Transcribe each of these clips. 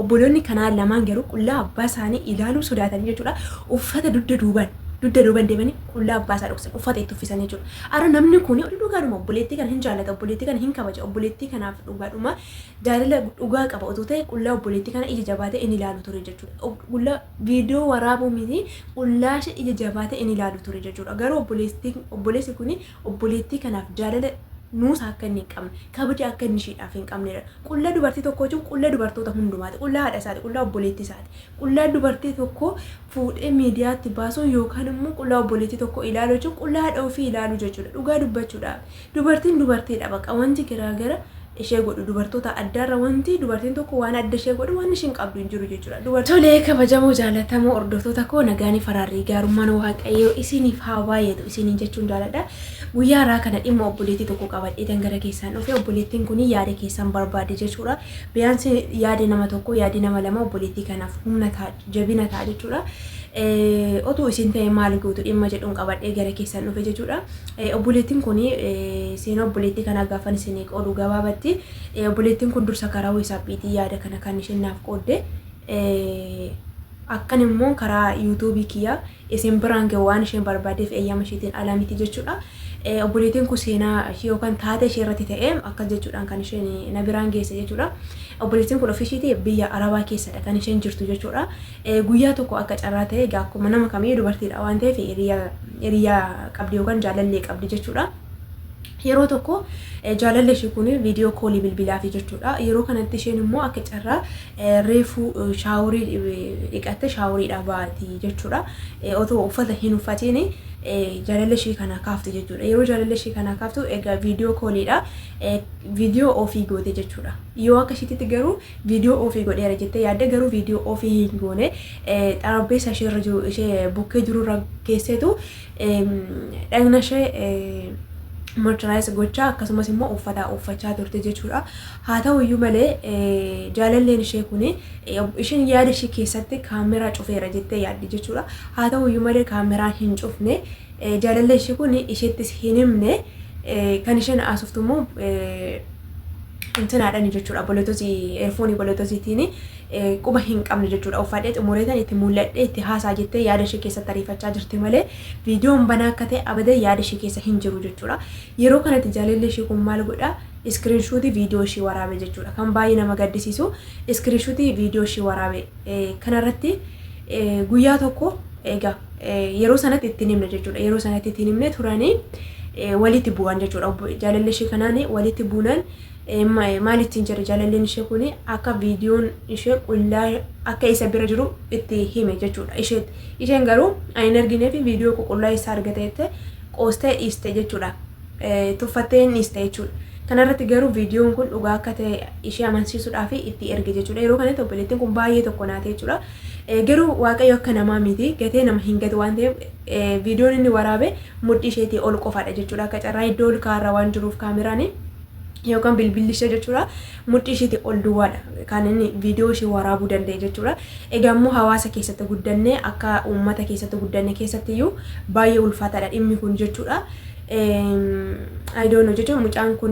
Obboloonni kanaa lamaan garuu qullaa abbaa isaanii ilaaluu sodaatan jechuudha. Uffata dudda duuban deemanii qullaa abbaa isaa dhoksan uffata itti uffisan jechuudha. Ara namni kun dhugaadhuma obboleettii kana hin jaallata, obboleettii kana hin kabaja, obboleettii kanaaf dhugaadhuma jaalala dhugaa qaba otoo ta'e qullaa obboleettii kana ija jabaatee inni ilaalu ture jechuudha. Qullaa viidiyoo waraabuu miti qullaa ishee ija jabaatee inni ilaalu ture jechuudha. Garuu obboleessi kun obboleettii kanaaf jaalala nuusa akka inni hin qabne kabaja akka inni ishiidhaaf hin qabnedha. Qullaa dubartii tokkoo jechuun qullaa dubartoota hundumaati. Qullaa haadha isaati, qullaa obboleettii isaati. Qullaa dubartii tokko fuudhee miidiyaatti baasuun yookaan immoo qullaa obboleettii tokko ilaaluu jechuun qullaa haadha ofii ilaaluu jechuudha. Dhugaa dubbachuudhaaf. Dubartiin dubartiidha baqa wanti garaagara ishee godhu dubartoota addaarra wanti dubartiin tokko waan adda ishee godhu waan ishiin qabdu hin jiru jechuudha. Dubartoota kabajamoo jaallatamoo hordoftoota koo nagaanii faraarrii gaarummaan waaqayyoo isiniif haa baay'atu isiniin jechuun jaalladha. Guyyaa irraa kana dhimma obboleettii tokko qabadhee gara keessaan dhufe obboleettiin kun yaada keessan barbaade jechuudha. Biyaansi yaada nama tokko yaadi nama lama obboleettii kanaaf humna ta'a jabina ta'a jechuudha. Otuu isin ta'e maal gootu dhimma jedhuun qabadhee gara keessan dhufe jechuudha. Obboleettiin kun seenaa obboleettii kanaa gaafan isin qooduu gabaabatti obboleettiin kun dursa karaa wisaappiitii yaada kana kan isheen naaf qoodde akkan immoo karaa yuutuubii kiyya isin biraan ga'u waan isheen barbaadeef eeyyama isheetiin ala miti jechuudha. Obboleettiin kun seenaa ishee yookaan taatee ishee irratti ta'e akkas jechuudhaan kan isheen na biraan geesse jechuudha. Obboleettiin kun ofishiitii biyya Arabaa keessadha kan isheen jirtu jechuudha. Guyyaa tokko akka carraa ta'e akkuma nama kamiyyuu dubartiidha waan ta'eef hiriyaa qabdi yookaan jaalallee qabdi jechuudha. Yeroo tokko jaalallee ishee kun viidiyoo koolii bilbilaafi jechuudha. Yeroo kanatti isheen immoo akka carraa reefuu shaaworii dhiqatte shaaworiidha baati jechuudha. Otoo uffata hin uffatiin jaalallee ishee kana kaafte jechuudha. Yeroo jaalallee ishee kana kaaftu egaa viidiyoo kooliidha. Viidiyoo ofii goote jechuudha. Yoo akka isheetti garuu viidiyoo ofii godheera jettee yaadde garuu viidiyoo ofii hin goone xarabbeessa ishee irra jiru ishee bukkee jiru irra geesseetu dhagna ishee moisturize gochaa akkasumas immoo uffata uffachaa turte jechuudha. Haa ta'u iyyuu malee jaalalleen ishee kun isheen yaada ishee keessatti kaameraa cufeera jettee yaaddi jechuudha. Haa ta'u iyyuu malee kaameraan hin cufne jaalalleen ishee kun isheettis hin himne kan isheen haasoftu immoo intinaadhaan jechuudha. Bolotosii eerfoonii bolotosiitiin quba hin qabne jechuudha. Uffadhee xumureetan itti mul'adhee itti haasaa jettee yaada ishee keessatti ariifachaa jirti malee viidiyoon banaa akka ta'e abada yaada ishee keessa hin jiru jechuudha. Yeroo kanatti jaalallee ishee kun maal godha? Iskiriinshuutii viidiyoo ishee waraabe jechuudha. Kan baay'ee nama gaddisiisu iskiriinshuutii viidiyoo ishee waraabe kanarratti guyyaa tokko egaa yeroo sanatti ittiin himne jechuudha. Yeroo sanatti ittiin himne turanii walitti bu'an jechuudha. Jaalallee ishee kanaan walitti bu'an maalittiin jira jaalalleen ishee kun akka viidiyoon ishee qullaa akka isa bira jiru itti hime jechuudha. Isheen garuu hin arginee fi viidiyoo qullaa isaa argateette qoostee dhiiste jechuudha. Tuffattee dhiiste jechuudha. Kanarratti garuu viidiyoon kun dhugaa akka ta'e ishee amansiisuudhaaf itti erge jechuudha. Yeroo kanatti obboleettiin kun baay'ee tokko naate jechuudha. Garuu waaqayyo akka namaa miti gatee nama hin gatu waan ta'eef viidiyoon inni waraabe mudhii isheetii ol qofaadha jechuudha. Akka carraa iddoo ol kaarra waan jiruuf kaameraan yookaan bilbilli ishee jechuudha mudhii isheetii ol duwwaadha kan inni viidiyoo ishee waraabuu danda'e jechuudha. Egaa immoo hawaasa keessatti guddannee akka uummata keessatti guddanne keessattiyyuu baay'ee ulfaataadha dhimmi kun jechuudha. I don't know jechuun mucaan kun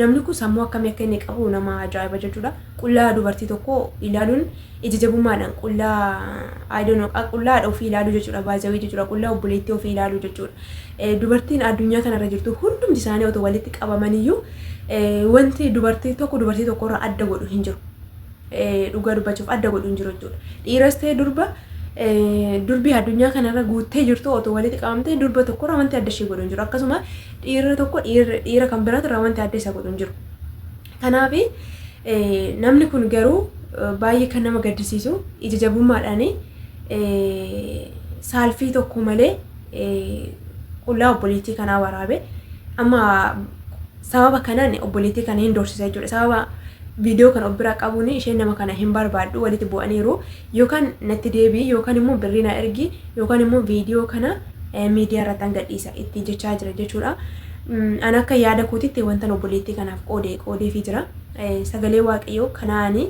namni kun sammuu akkamii akka inni qabu nama ajaa'iba jechuudha. Qullaa dubartii tokko ilaaluun ija jabummaadhaan qullaa I don't know qullaa haadha ofii ilaaluu jechuudha baay'ee jechuudha. Qullaa obboleettii ofii ilaaluu jechuudha. Dubartiin addunyaa kanarra jirtu hundumti isaanii otoo walitti qabamaniyyuu wanti dubartii tokko irraa adda godhu hin jiru. Dhugaa dubbachuuf adda godhu hin jiru jechuudha. Dhiiras ta'e durbi addunyaa kanarra guuttee jirtu otoo walitti qabamtee durba tokko irraa wanti adda ishee godhu hin jiru. Akkasuma dhiira tokko dhiira kan biraati irraa wanti adda isa godhu hin jiru. Kanaaf namni kun garuu baay'ee kan nama gaddisiisu ija jabummaadhaan saalfii tokko malee qullaa obboleettii kanaa waraabe amma sababa kanaan obboleettii kana hin doorsisa jechuudha. Sababa viidiyoo kana of biraa qabuun isheen nama kana hin barbaaddu walitti bu'aniiru yookaan natti deebii yookaan immoo birrii na ergi yookaan immoo viidiyoo kana miidiyaa irratti gadhiisa itti jechaa jira jechuudha. An akka yaada kootitti wanta obboleettii kanaaf qoodeefii jira. Sagalee waaqayyoo kanaanii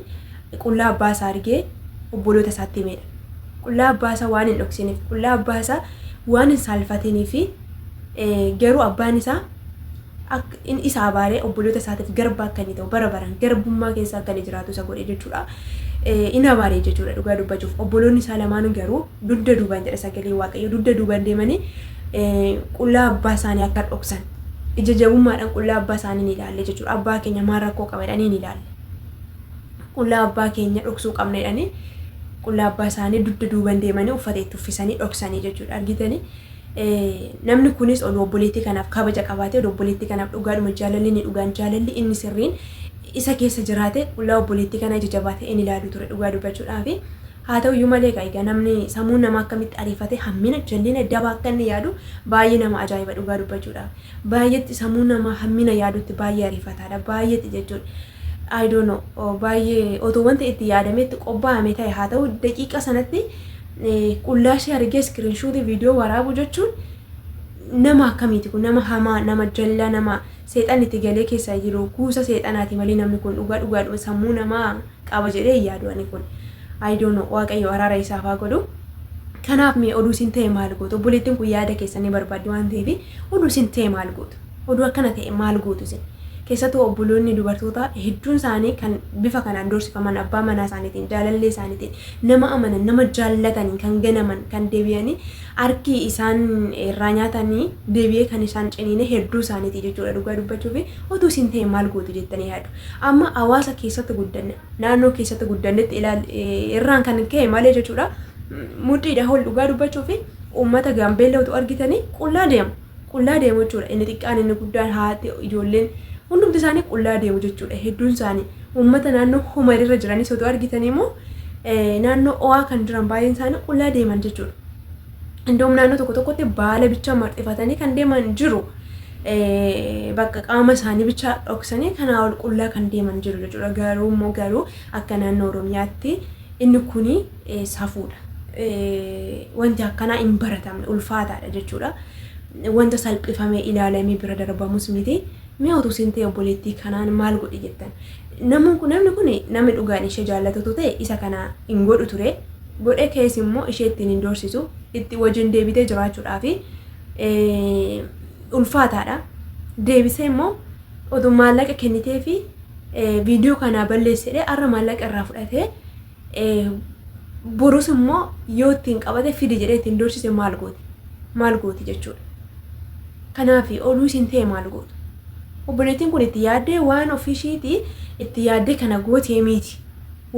qullaa abbaa isaa argee obboloota isaatti himedha. Qullaa abbaa isaa waan hin dhoksiniif qullaa abbaa isaa waan hin saalfatiniif garuu abbaan isaa isa abaaree obboloota isaatiif garba akka inni ta'u bara baraan garbummaa keessa akka inni jiraatu isa godhe jechuudha. ina baaree jechuudha dhugaa dubbachuuf obboloonni isaa lamaan garuu dugda duubaan jedha sagalee waaqayyo dugda duubaan deemanii qullaa abbaa isaanii akka dhoksan ija jabummaadhaan qullaa abbaa isaanii ni ilaalle jechuudha abbaa keenya maal rakkoo qaba jedhanii ni ilaalle qullaa abbaa keenya dhoksuu qabna jedhanii qullaa abbaa isaanii dugda duubaan deemanii uffata itti uffisanii dhoksanii jechuudha argitanii namni kunis obboleettii kanaaf kabaja qabaatee obboleettii kanaaf dhugaadhuma jaalalli ni dhugaan jaalalli inni sirriin isa keessa jiraate qullaa obboleettii kana ija jabaatee inni ilaalu ture dhugaa dubbachuudhaaf haa ta'u iyyuu malee egaa namni sammuu namaa akkamitti ariifate hammina jallina daba akka inni yaadu baay'ee nama ajaa'iba dhugaa dubbachuudhaaf baay'eetti sammuu namaa hammina yaadutti baay'ee ariifataadha baay'eetti jechuudha I don't know baay'ee otoo wanta itti yaadametti qophaa'ame ta'e haa ta'u daqiiqa sanatti qullaa ishee argee screenshot viidiyoo waraabu jechuun nama akkamiiti kun nama hamaa nama jallaa nama seexan itti galee keessa jiru kuusa seexanaati malee namni kun dhugaa sammuu namaa qaba jedhee yaadu ani kun I don't know waaqayyo araara isaaf haa godhu kanaaf mee oduu sin ta'e maal gootu obboleettiin kun yaada keessanii barbaadde waan ta'eef oduu sin ta'e maal gootu oduu akkana ta'e maal gootu sin keessattuu obboloonni dubartoota hedduun isaanii kan bifa kanaan dorsifaman abbaa manaa isaaniitiin jaalallee isaaniitiin nama amanan nama jaallatanii kan ganaman kan deebi'anii harki isaan irraa nyaatanii deebi'ee kan isaan ciniine hedduu isaaniiti jechuudha dhugaa dubbachuuf oduu sin ta'e maal gootu jettanii yaadu amma hawaasa keessatti guddanne naannoo keessatti guddannetti irraan kan ka'e malee jechuudha mudhiidha hol dhugaa dubbachuuf uummata gaambeellaa utuu argitanii qullaa deemu jechuudha inni xiqqaan inni guddaan haati ijoolleen hundumti isaanii qullaa deemu jechuudha hedduun isaanii uummata naannoo homarirra jiranis otoo argitanii immoo naannoo o'aa kan jiran baay'een isaanii qullaa deeman jechuudha indoom naannoo tokko tokkotti baala bicha marxifatanii kan deeman jiru bakka qaama isaanii bicha dhoksanii kanaa ol qullaa kan deeman jiru jechuudha garuu akka naannoo Oromiyaatti inni kuni safuudha wanti akkanaa hin baratamne ulfaataadha jechuudha wanta salphifamee ilaalamee bira darbamus miti mee otuu sin ta'e obboleettii kanaan maal godhi jettan namni kun namni dhugaan ishee jaallatu ta'e isa kana hin godhu ture godhee keessa immoo ishee ittiin hin dorsisu itti wajjin deebitee jiraachuudhaaf ulfaataadha deebisee immoo otuu maallaqa kennitee fi viidiyoo kana balleessedhe arra maallaqa irraa fudhatee borus immoo yoo ittiin qabate fidi jedhee ittiin dorsise maal gooti jechuudha kanaaf oduu sin ta'e maal gootu obboleettiin kun itti yaaddee waan ofishiitii itti yaaddee kana gootee miti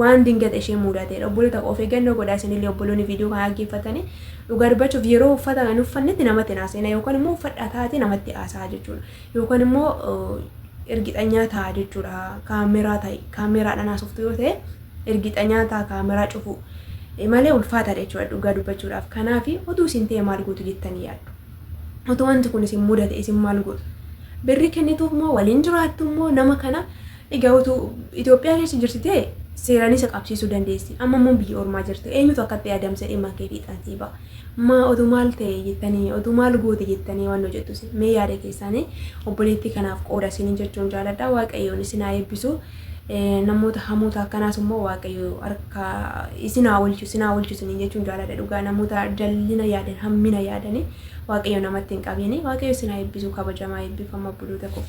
waan dingata ishee mudateedha obboleeta of eeggannoo godhaa isinillee obboloonni viidiyoo kana dhaggeeffatanii dhugaa dubbachuuf yeroo uffata kan uffannetti namatti naasina yookaan immoo uffadhaa taatee namatti haasaa jechuudha yookaan immoo ergixanyaa ta'a jechuudha kaameraadhaan haasoftu yoo ta'e ergixanyaa ta'a kaameraa cufu malee ulfaataadha jechuudha dhugaa dubbachuudhaaf kanaaf oduu sin ta'e maal gootu jettanii yaaddu otoo wanti kun isin mudate isin maal gootu birri kennituuf moo waliin jiraattu moo nama kana egaa utuu Itoophiyaa keessa jirtite seeraan isa qabsiisuu dandeessi amma immoo biyya ormaa jirtu eenyutu akkatti adamsa dhimma kee fiixansii ba'a ma oduu maal ta'e jettanii oduu maal goote jettanii waan hojjettus mee yaada keessanii obboleettii kanaaf qooda isiniin jechuun jaaladha waaqayyoon isin haa eebbisu namoota hamoota akkanaas immoo waaqayyo harka isin haa oolchu isiniin jechuun jaaladha dhugaa namoota jallina yaadan hammina yaadanii waaqayyo namatti hin qabiini waaqayyo isin haa eebbisu kabajamaa eebbifama buloota koo